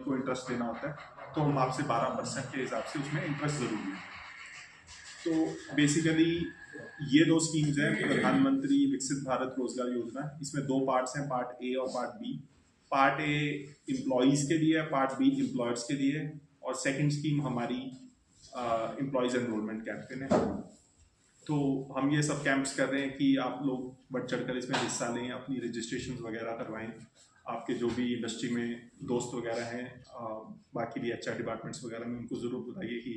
को इंटरेस्ट देना होता है, तो हम आपसे 12% के हिसाब से उसमें इंटरेस्ट ज़रूरी है। तो बेसिकली ये दो स्कीम्स हैं, प्रधानमंत्री विकसित भारत रोजगार योजना। इसमें दो पार्ट्स हैं, पार्ट ए और part B. Part A employees के लिए है, पार्ट बी एम्प्लॉयर्स के लिए। और सेकंड स्कीम हमारी एम्प्लॉयज़ एनरोलमेंट कैंपेन है। तो हम ये सब कैंप्स कर रहे हैं कि आप लोग बढ़ चढ़कर इसमें हिस्सा लें, अपनी रजिस्ट्रेशन वगैरह करवाएं। आपके जो भी इंडस्ट्री में दोस्त वगैरह हैं, बाकी भी HR डिपार्टमेंट्स वगैरह में, उनको ज़रूर बताइए कि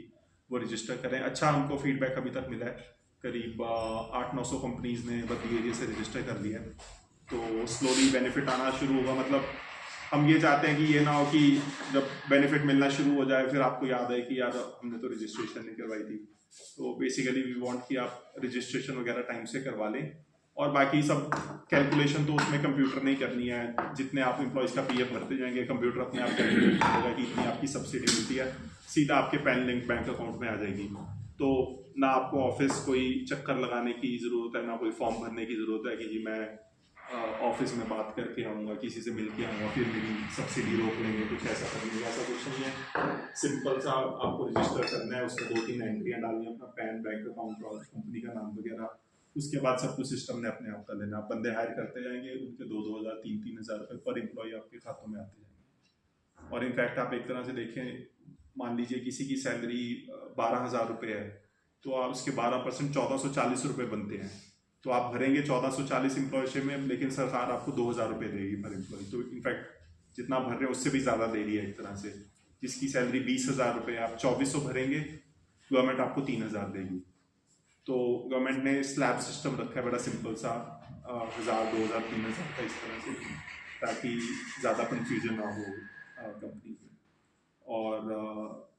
वो रजिस्टर करें। अच्छा हमको फीडबैक अभी तक मिला है, करीब 800-900 कंपनीज़ ने बद्दी एरिया से रजिस्टर कर लिया है। तो स्लोली बेनिफिट आना शुरू होगा। मतलब हम ये चाहते हैं कि ये ना हो कि जब बेनिफिट मिलना शुरू हो जाए फिर आपको याद आए कि यार हमने तो रजिस्ट्रेशन नहीं करवाई थी। तो बेसिकली वी वांट कि आप रजिस्ट्रेशन वगैरह टाइम से करवा लें। और बाकी सब कैलकुलेशन तो उसमें कंप्यूटर नहीं करनी है। जितने आप एम्प्लॉयज़ का PF भरते जाएंगे, कंप्यूटर अपने आप कैलकुलेट करेगा कि इतनी आपकी सब्सिडी मिलती है, सीधा आपके पैन लिंक बैंक अकाउंट में आ जाएगी। तो ना आपको ऑफिस कोई चक्कर लगाने की ज़रूरत है, ना कोई फॉर्म भरने की ज़रूरत है कि जी मैं ऑफिस में बात करके आऊँगा, किसी से मिल के आऊँगा, फिर मेरी सब्सिडी रोक लेंगे, कुछ ऐसा करेंगे। ऐसा कुछ नहीं है। सिंपल सा आपको रजिस्टर करना है, उसमें 2-3 एंट्रियाँ डालनी है, अपना पैन, बैंक अकाउंट और कंपनी का नाम वगैरह। उसके बाद सब कुछ सिस्टम ने अपने आप कर लेना। आप बंदे हायर करते जाएंगे, उनके 2-2 हज़ार 3-3 हज़ार रुपये पर एम्प्लॉय आपके खातों में आते जाएंगे। और इनफैक्ट आप एक तरह से देखें, मान लीजिए किसी की सैलरी 12,000 रुपये है, तो आप उसके 12% 1440 रुपये बनते हैं। तो आप भरेंगे 1440 एम्प्लॉयशिप में, लेकिन सरकार आपको 2,000 रुपये देगी पर एम्प्लॉय। तो इनफैक्ट जितना भर रहे हैं उससे भी ज़्यादा दे रही है एक तरह से। जिसकी सैलरी 20,000 रुपये, आप 2400 भरेंगे, गवर्नमेंट आपको 3,000 देगी। तो गवर्नमेंट ने स्लैब सिस्टम रखा है, बड़ा सिंपल सा, 1,000, 2,000, 3,000 का, इस तरह से, ताकि ज़्यादा कन्फ्यूजन ना हो कंपनी में। और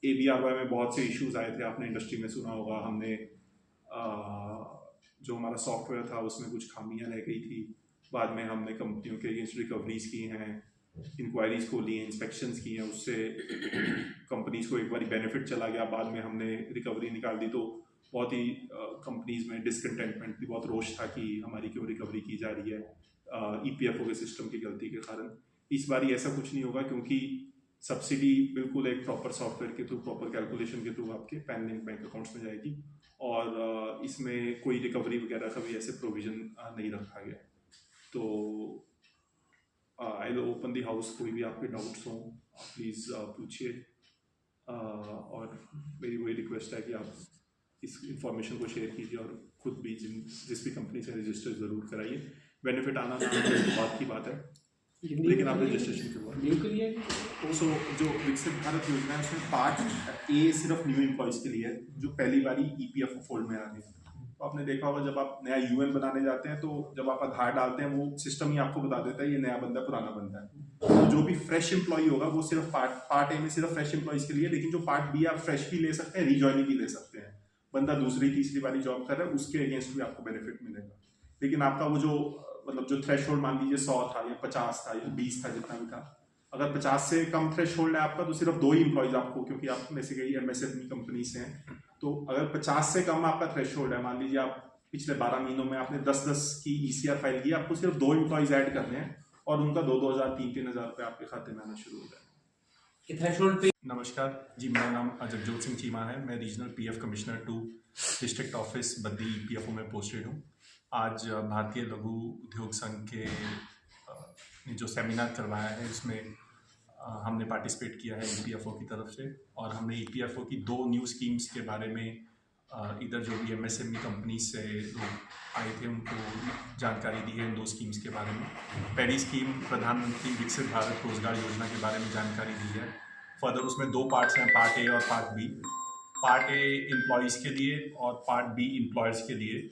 ABRY में बहुत से इश्यूज आए थे, आपने इंडस्ट्री में सुना होगा। हमने जो हमारा सॉफ्टवेयर था उसमें कुछ खामियां रह गई थी। बाद में हमने कंपनियों के अगेंस्ट रिकवरीज की हैं, इंक्वायरीज को ली हैं, इंस्पेक्शंस की हैं। उससे कंपनीज को एक बार बेनिफिट चला गया, बाद में हमने रिकवरी निकाल दी। तो बहुत ही कंपनीज में डिसकंटेंटमेंट भी, बहुत रोष था कि हमारी क्यों रिकवरी की जा रही है EPFO के सिस्टम की गलती के कारण। इस बार ऐसा कुछ नहीं होगा, क्योंकि सब्सिडी बिल्कुल एक प्रॉपर सॉफ्टवेयर के थ्रू, प्रॉपर कैलकुलेशन के थ्रू आपके पैन लिंक बैंक अकाउंट्स में जाएगी। और इसमें कोई रिकवरी वगैरह का भी ऐसे प्रोविजन नहीं रखा गया। तो I will open the house. कोई भी आपके डाउट्स हों प्लीज़ पूछिए। और मेरी वही रिक्वेस्ट है कि आप इस इंफॉर्मेशन को शेयर कीजिए और खुद भी जिस भी कंपनी से रजिस्टर ज़रूर कराइए। बेनिफिट आना ना बात की बात है, लेकिन आप रजिस्ट्रेशन करवाइए। सो जो विकसित भारत योजना है उसमें पार्ट ए सिर्फ न्यू एम्प्लॉयज़ के लिए है, जो पहली बारी EPFO फोल्ड में आ रहे हैं। तो आपने देखा होगा, जब आप नया UN बनाने जाते हैं तो जब आप आधार डालते हैं, वो सिस्टम ही आपको बता देता है ये नया बंदा पुराना बंदा है। तो जो भी फ्रेश एम्प्लॉय होगा वो सिर्फ पार्ट ए में सिर्फ फ्रेश एम्प्लॉयज़ के लिए। लेकिन जो पार्ट बी, आप फ्रेश भी ले सकते हैं, रीजॉइनिंग भी ले सकते हैं। बंदा दूसरी तीसरी वाली जॉब कर रहा है, उसके अगेंस्ट भी आपको बेनिफिट मिलेगा। लेकिन आपका वो जो मतलब जो थ्रेशहोल्ड मान लीजिए 100 था या 50 था या 20 था, जितना भी था, अगर 50 से कम थ्रेशहोल्ड है आपका, तो सिर्फ 2 ही एम्प्लॉयज़ आपको, क्योंकि आप में से कई MSME कंपनी से हैं, तो अगर 50 से कम आपका थ्रेशहोल्ड है, मान लीजिए आप पिछले 12 महीनों में आपने 10-10 की ECR फाइल की, आपको सिर्फ 2 एम्प्लॉयज़ ऐड करने हैं और उनका 2-2 हज़ार 3-3 हज़ार रुपये आपके खाते में आना शुरू हो जाएगा। थ्रेशहोल्ड पे नमस्कार जी, मेरा नाम जगजोत सिंह चीमा है। मैं regional PF commissioner 2 district office Baddi EPFO में पोस्टेड हूँ। आज भारतीय लघु उद्योग संघ के ने जो सेमिनार करवाया है उसमें हमने पार्टिसिपेट किया है EPFO की तरफ से। और हमने EPFO की 2 न्यू स्कीम्स के बारे में इधर जो भी MSME कंपनी से लोग आए थे उनको जानकारी दी है इन 2 स्कीम्स के बारे में। पहली स्कीम प्रधानमंत्री विकसित भारत रोजगार योजना के बारे में जानकारी दी है। फर्दर उसमें 2 पार्ट्स हैं, पार्ट ए और part B. Part A employees के लिए और पार्ट बी एम्प्लॉयर्स के लिए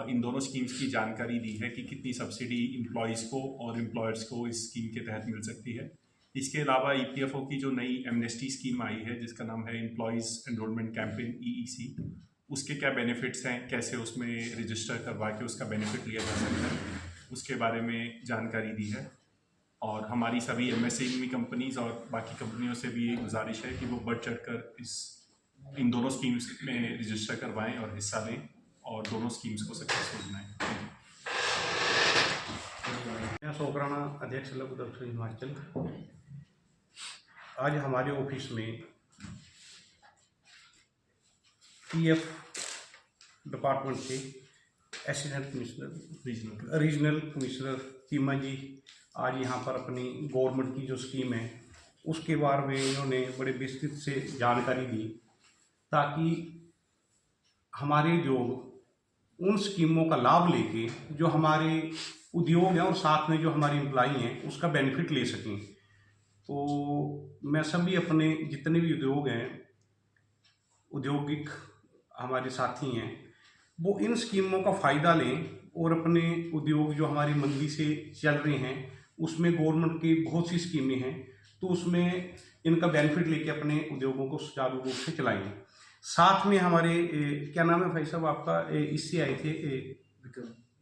इन दोनों स्कीम्स की जानकारी दी है कि कितनी सब्सिडी एम्प्लॉयज़ को और एम्प्लॉयर्स को इस स्कीम के तहत मिल सकती है। इसके अलावा EPFO की जो नई एमनेस्टी स्कीम आई है जिसका नाम है एम्प्लॉयज़ एनरोलमेंट कैंपेन EEC, उसके क्या बेनिफिट्स हैं, कैसे उसमें रजिस्टर करवा के उसका बेनिफिट लिया जा सकता है, उसके बारे में जानकारी दी है। और हमारी सभी MSME कंपनीज़ और बाकी कंपनियों से भी ये गुजारिश है कि वो बढ़ चढ़कर इन दोनों स्कीम्स में रजिस्टर करवाएं और हिस्सा लें और दोनों स्कीम्स को सक्सेसफुल बनाएं। मैं अशोक राणा, अध्यक्ष लघु दफ्तर हिमाचल। आज हमारे ऑफिस में पीएफ डिपार्टमेंट के assistant commissioner regional commissioner Cheema ji आज यहाँ पर अपनी गवर्नमेंट की जो स्कीम है उसके बारे में इन्होंने बड़े विस्तृत से जानकारी दी, ताकि हमारे जो उन स्कीमों का लाभ लेके जो हमारे उद्योग हैं और साथ में जो हमारे एम्प्लॉई हैं उसका बेनिफिट ले सकें। तो मैं सभी अपने जितने भी उद्योग हैं, औद्योगिक हमारे साथी हैं, वो इन स्कीमों का फ़ायदा लें और अपने उद्योग जो हमारी मंदी से चल रहे हैं उसमें गवर्नमेंट की बहुत सी स्कीमें हैं, तो उसमें इनका बेनिफिट लेके अपने उद्योगों को सुचारू रूप से चलाएं। साथ में हमारे क्या नाम है भाई साहब आपका, इससे आए थे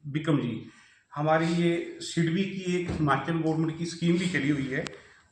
बिकम जी, हमारी ये सिडबी की एक हिमाचल गवर्नमेंट की स्कीम भी चली हुई है,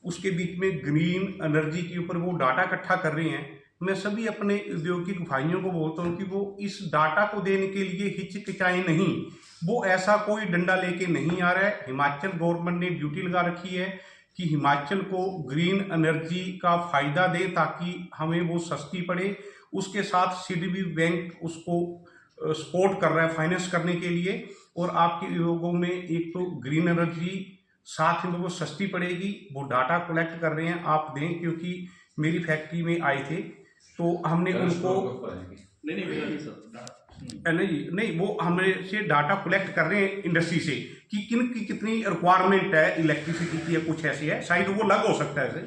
उसके बीच में ग्रीन एनर्जी के ऊपर वो डाटा इकट्ठा कर रहे हैं। मैं सभी अपने औद्योगिक भाइयों को बोलता हूँ कि वो इस डाटा को देने के लिए हिचकिचाएं नहीं, वो ऐसा कोई डंडा लेके नहीं आ रहा है। हिमाचल गवर्नमेंट ने ड्यूटी लगा रखी है कि हिमाचल को ग्रीन एनर्जी का फायदा दे ताकि हमें वो सस्ती पड़े। उसके साथ सीडीबी बैंक उसको सपोर्ट कर रहा है फाइनेंस करने के लिए, और आपके उद्योगों में एक तो ग्रीन एनर्जी साथ में वो सस्ती पड़ेगी। वो डाटा कलेक्ट कर रहे हैं, आप दें, क्योंकि मेरी फैक्ट्री में आए थे तो हमने उनको नहीं वो हमें से डाटा कलेक्ट कर रहे हैं इंडस्ट्री से कि किन की कितनी रिक्वायरमेंट है इलेक्ट्रिसिटी की या कुछ ऐसी है, शायद वो लग हो सकता है ऐसे।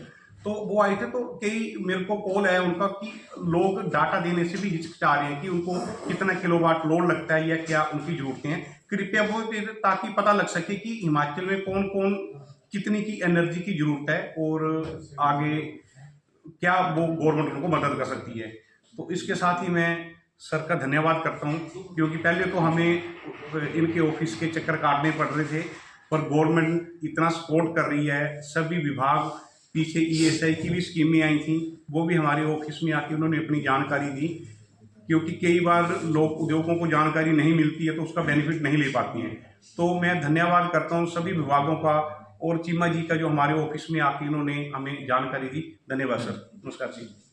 तो वो आए थे तो कई मेरे को कॉल है उनका कि लोग डाटा देने से भी हिचकिचा रहे हैं कि उनको कितना किलोवाट लोड लगता है या क्या उनकी जरूरतें हैं। कृपया वो दे दें ताकि पता लग सके कि हिमाचल में कौन कौन कितनी की एनर्जी की जरूरत है और आगे क्या वो गवर्नमेंट उनको मदद कर सकती है। तो इसके साथ ही मैं सर का धन्यवाद करता हूँ, क्योंकि पहले तो हमें इनके ऑफिस के चक्कर काटने पड़ रहे थे, पर गवर्नमेंट इतना सपोर्ट कर रही है। सभी विभाग, पीछे ESI की भी स्कीमें आई थी, वो भी हमारे ऑफिस में आके उन्होंने अपनी जानकारी दी, क्योंकि कई बार लोग उद्योगों को जानकारी नहीं मिलती है तो उसका बेनिफिट नहीं ले पाती हैं। तो मैं धन्यवाद करता हूँ सभी विभागों का और चीमा जी का जो हमारे ऑफिस में आके इन्होंने हमें जानकारी दी। धन्यवाद सर, नमस्कार जी।